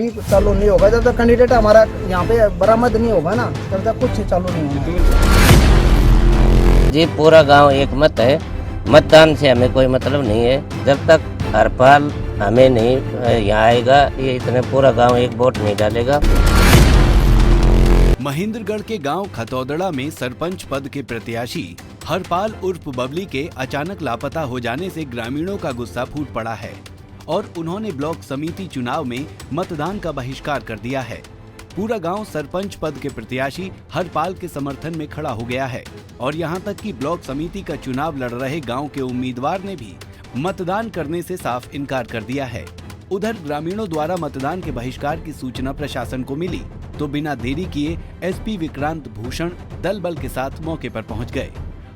चालू नहीं होगा जब तक कैंडिडेट हमारा यहाँ पे बरामद नहीं होगा ना, तब तक कुछ चालू नहीं होगा। जी पूरा गांव एक मत है, मतदान से हमें कोई मतलब नहीं है। जब तक हरपाल हमें नहीं यहाँ आएगा, ये इतने पूरा गांव एक वोट नहीं डालेगा। महेंद्रगढ़ के गांव खतौदड़ा में सरपंच पद के प्रत्याशी हरपाल उर्फ बबली के अचानक लापता हो जाने से ग्रामीणों का गुस्सा फूट पड़ा है और उन्होंने ब्लॉक समिति चुनाव में मतदान का बहिष्कार कर दिया है। पूरा गांव सरपंच पद के प्रत्याशी हरपाल के समर्थन में खड़ा हो गया है और यहां तक कि ब्लॉक समिति का चुनाव लड़ रहे गांव के उम्मीदवार ने भी मतदान करने से साफ इनकार कर दिया है। उधर ग्रामीणों द्वारा मतदान के बहिष्कार की सूचना प्रशासन को मिली तो बिना देरी किए एसपी विक्रांत भूषण दल बल के साथ मौके पर पहुंच गए।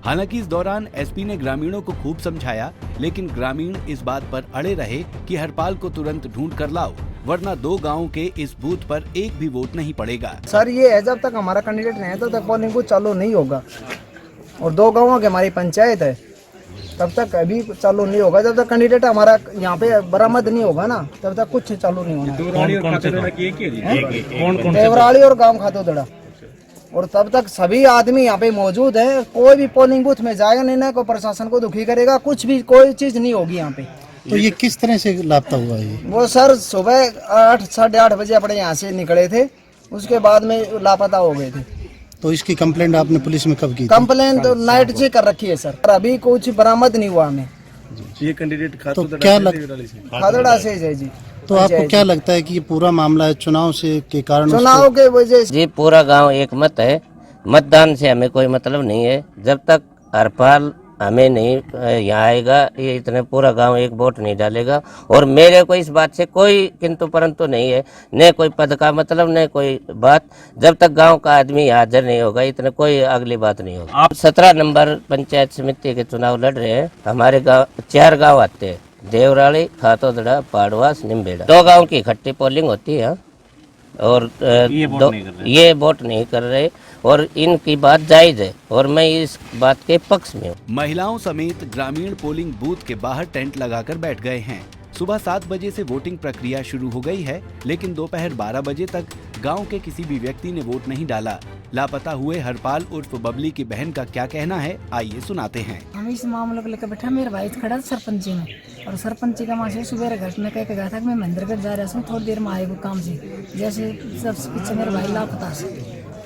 हालांकि इस दौरान एसपी ने ग्रामीणों को खूब समझाया, लेकिन ग्रामीण इस बात पर अड़े रहे कि हरपाल को तुरंत ढूंढ कर लाओ, वरना 2 गांवों के इस बूथ पर एक भी वोट नहीं पड़ेगा। सर ये है, जब तक हमारा कैंडिडेट नहीं है तब तक पोलिंग बूथ चालू नहीं होगा और 2 गांवों की हमारी पंचायत है, तब तक अभी चालू नहीं होगा। जब तक कैंडिडेट हमारा यहाँ पे बरामद नहीं होगा ना, तब तक कुछ चालू नहीं होगा। देवराली और गाँव खातौदड़ा, और तब तक सभी आदमी यहाँ पे मौजूद है। कोई भी पोलिंग बूथ में जाएगा नहीं ना, कोई प्रशासन को दुखी करेगा, कुछ भी कोई चीज नहीं होगी यहाँ पे। तो ये किस तरह से लापता हुआ है? वो सर सुबह 8 साढ़े 8 बजे अपने यहाँ से निकले थे, उसके बाद में लापता हो गए थे। तो इसकी कंप्लेंट आपने पुलिस में कब की? कंप्लेन तो नाइट से कर रखी है सर, अभी कुछ बरामद नहीं हुआ हमें। ये कैंडिडेट तो क्या खातौदड़ा से है जी। तो आपको क्या लगता है कि ये पूरा मामला है चुनाव से के कारण? चुनाव के वजह से जी पूरा गांव एक मत है, मतदान से हमें कोई मतलब नहीं है। जब तक हरपाल हमें नहीं यहाँ आएगा, ये इतने पूरा गांव एक वोट नहीं डालेगा। और मेरे को इस बात से कोई किंतु परंतु नहीं है, न कोई पद का मतलब न कोई बात। जब तक गांव का आदमी हाजिर नहीं होगा, इतने कोई अगली बात नहीं होगी। आप 17 नंबर पंचायत समिति के चुनाव लड़ रहे हैं। हमारे गाँव 4 गाँव आते हैं, देवराली, खातौदड़ा, पाड़वास, निम्बेड़ा। 2 गाँव की इकट्ठी पोलिंग होती है और ये वोट नहीं कर रहे और इनकी बात जायज है और मैं इस बात के पक्ष में हूँ। महिलाओं समेत ग्रामीण पोलिंग बूथ के बाहर टेंट लगाकर बैठ गए हैं। सुबह 7 बजे से वोटिंग प्रक्रिया शुरू हो गई है, लेकिन दोपहर 12 बजे तक गांव के किसी भी व्यक्ति ने वोट नहीं डाला। लापता हुए हरपाल उर्फ बबली की बहन का क्या कहना है, आइए सुनाते हैं। हम इस मामले को लेकर बैठा, मेरा भाई खड़ा सरपंची में और सरपंची का मासे सुबह घर में कह के गया था कि मैं महेंद्रगढ़ जा रहा हूँ, थोड़ी देर में आएगा काम से। जैसे सबसे पीछे मेरा भाई लापता से।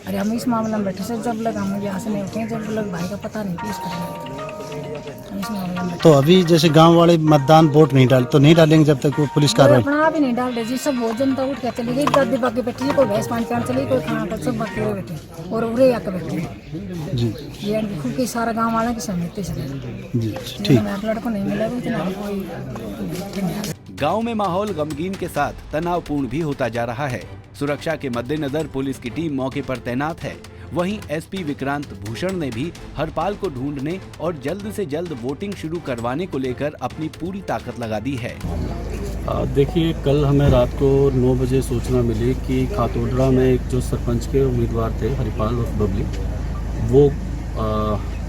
अरे हम इस मामले में बैठे से जब लग हम यहाँ से नहीं उठे, जब लग भाई का पता नहीं किस तरह। तो अभी जैसे गांव वाले मतदान वोट नहीं डाल तो नहीं डालेंगे जब तक वो पुलिस कार्रवाई अपना आप ही नहीं डाल रहे जी। सब बहुत जनता उठ के चली गई, दादी बाकी बैठी, कोई भैंस पानी कर चली, कोई खाना पर, सब बाकी बैठे और उरे आकर बैठे जी। ये खुद के सारा गाँव वाले की सहमति से जी ठीक। लड़को नहीं मिला कोई। गांव में माहौल गमगीन के साथ तनावपूर्ण भी होता जा रहा है। सुरक्षा के मद्देनजर पुलिस की टीम मौके पर तैनात है। वहीं एसपी विक्रांत भूषण ने भी हरपाल को ढूंढने और जल्द से जल्द वोटिंग शुरू करवाने को लेकर अपनी पूरी ताकत लगा दी है। देखिए, कल हमें रात को 9 बजे सूचना मिली कि खातौदड़ा में एक जो सरपंच के उम्मीदवार थे हरपाल और बबली, वो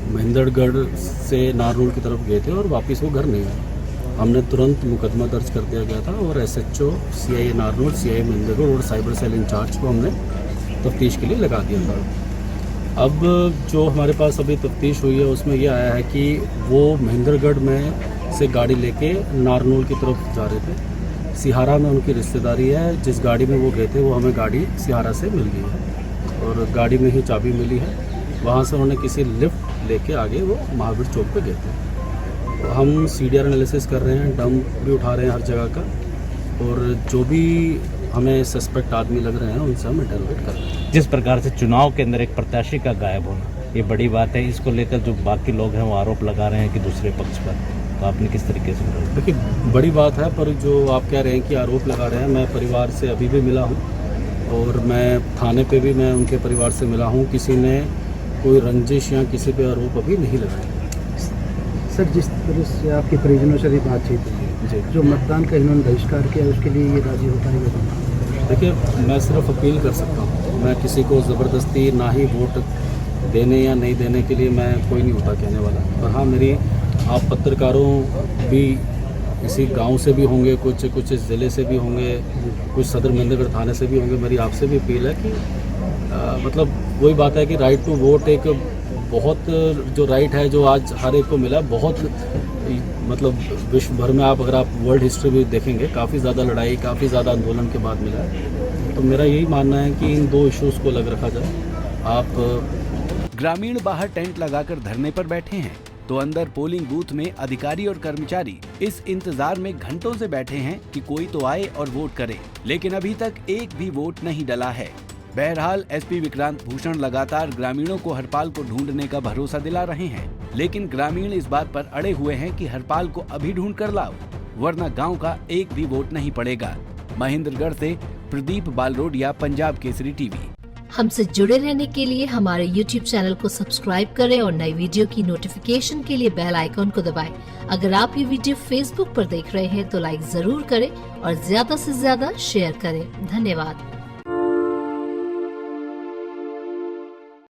महेंद्रगढ़ से नारनूल की तरफ गए थे और वापस वो घर नहीं आए। हमने तुरंत मुकदमा दर्ज कर दिया गया था और एसएचओ, सीआईए नारनूल, सीआईए महेंद्रगढ़ और साइबर सेल इंचार्ज को हमने तफ्तीश के लिए लगा दिया था। अब जो हमारे पास अभी तफ्तीश हुई है उसमें ये आया है कि वो महेंद्रगढ़ में से गाड़ी लेके नारनूल की तरफ जा रहे थे। सिहारा में उनकी रिश्तेदारी है, जिस गाड़ी में वो गए थे वो हमें गाड़ी सिहारा से मिल गई है और गाड़ी में ही चाबी मिली है। वहाँ से उन्होंने किसी लिफ्ट लेके आगे वो महावीर चौक पे गए थे। तो हम सीडीआर एनालिसिस कर रहे हैं, डंप भी उठा रहे हैं हर जगह का, और जो भी हमें सस्पेक्ट आदमी लग रहे हैं उनसे हम इंटरोगेट कर रहे हैं। जिस प्रकार से चुनाव के अंदर एक प्रत्याशी का गायब होना, ये बड़ी बात है। इसको लेकर जो बाकी लोग हैं वो आरोप लगा रहे हैं कि दूसरे पक्ष पर, तो आपने किस तरीके से? देखिए, बड़ी बात है, पर जो आप कह रहे हैं कि आरोप लगा रहे हैं, मैं परिवार से अभी भी मिला हूँ और मैं थाने पे भी मैं उनके परिवार से मिला हूँ। किसी ने कोई रंजिश या किसी पे आरोप अभी नहीं लगाया। सर, जिस तरह से आपके परिजनों से भी बातचीत हुई जी, जो मतदान का इन्होंने बहिष्कार किया उसके लिए ये राजी होता है? देखिए, मैं सिर्फ अपील कर सकता हूँ, मैं किसी को ज़बरदस्ती ना ही वोट देने या नहीं देने के लिए मैं कोई नहीं होता कहने वाला। और हाँ, मेरी आप पत्रकारों भी इसी गांव से भी होंगे, कुछ इस ज़िले से भी होंगे, कुछ सदर मेहंदीगढ़ थाने से भी होंगे। मेरी आपसे भी अपील है कि मतलब वही बात है कि राइट टू वोट एक बहुत जो राइट है जो आज हर एक को मिला, बहुत मतलब विश्व भर में अगर आप वर्ल्ड हिस्ट्री भी देखेंगे काफ़ी ज़्यादा लड़ाई, काफ़ी ज़्यादा आंदोलन के बाद मिला है। तो मेरा यही मानना है कि इन दो इश्यूज़ को अलग रखा जाए। आप ग्रामीण बाहर टेंट लगाकर धरने पर बैठे हैं तो अंदर पोलिंग बूथ में अधिकारी और कर्मचारी इस इंतजार में घंटों से बैठे हैं कि कोई तो आए और वोट करे, लेकिन अभी तक एक भी वोट नहीं डला है। बहरहाल एसपी विक्रांत भूषण लगातार ग्रामीणों को हरपाल को ढूंढने का भरोसा दिला रहे हैं, लेकिन ग्रामीण इस बात पर अड़े हुए हैं कि हरपाल को अभी ढूंढ कर लाओ, वरना गांव का एक भी वोट नहीं पड़ेगा। महेंद्रगढ़ से प्रदीप बालरोडिया, पंजाब केसरी टीवी। हमसे जुड़े रहने के लिए हमारे YouTube चैनल को सब्सक्राइब करें और नई वीडियो की नोटिफिकेशन के लिए बेल आइकॉन को दबाएं। अगर आप ये वीडियो Facebook पर देख रहे हैं तो लाइक जरूर करें और ज्यादा से ज्यादा शेयर करें। धन्यवाद।